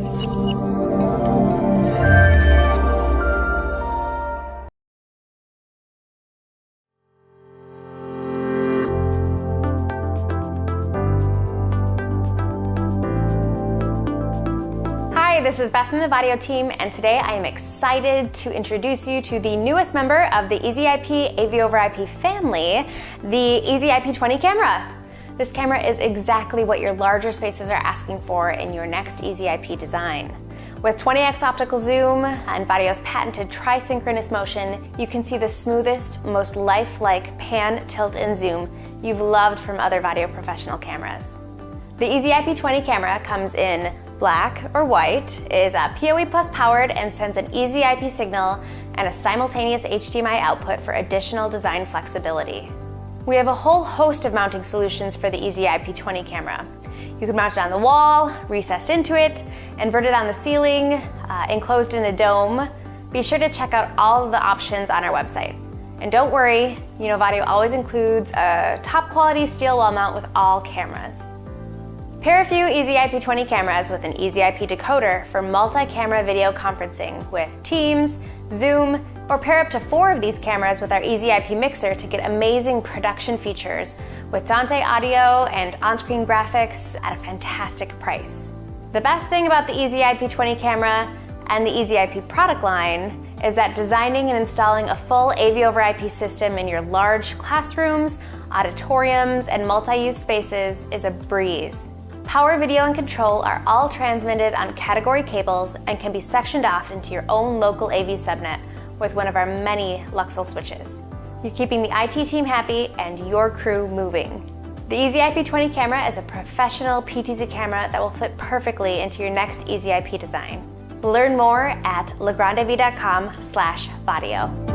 Hi, this is Beth from the Vaddio team, and today I am excited to introduce you to the newest member of the EasyIP AV over IP family, the EasyIP 20 camera. This camera is exactly what your larger spaces are asking for in your next EasyIP design. With 20x optical zoom and Vaddio's patented tri-synchronous motion, you can see the smoothest, most lifelike pan, tilt, and zoom you've loved from other Vaddio professional cameras. The EasyIP 20 camera comes in black or white, is PoE Plus powered, and sends an EasyIP signal and a simultaneous HDMI output for additional design flexibility. We have a whole host of mounting solutions for the EasyIP 20 camera. You can mount it on the wall, recessed into it, inverted on the ceiling, enclosed in a dome. Be sure to check out all of the options on our website. And don't worry, Vaddio always includes a top quality steel wall mount with all cameras. Pair a few EasyIP 20 cameras with an EasyIP decoder for multi-camera video conferencing with Teams, Zoom, or pair up to 4 of these cameras with our EasyIP mixer to get amazing production features with Dante audio and on-screen graphics at a fantastic price. The best thing about the EasyIP 20 camera and the EasyIP product line is that designing and installing a full AV over IP system in your large classrooms, auditoriums, and multi-use spaces is a breeze. Power, video, and control are all transmitted on category cables and can be sectioned off into your own local AV subnet with one of our many Luxel switches. You're keeping the IT team happy and your crew moving. The EasyIP 20 camera is a professional PTZ camera that will fit perfectly into your next EasyIP design. Learn more at legrandv.com/Vaddio.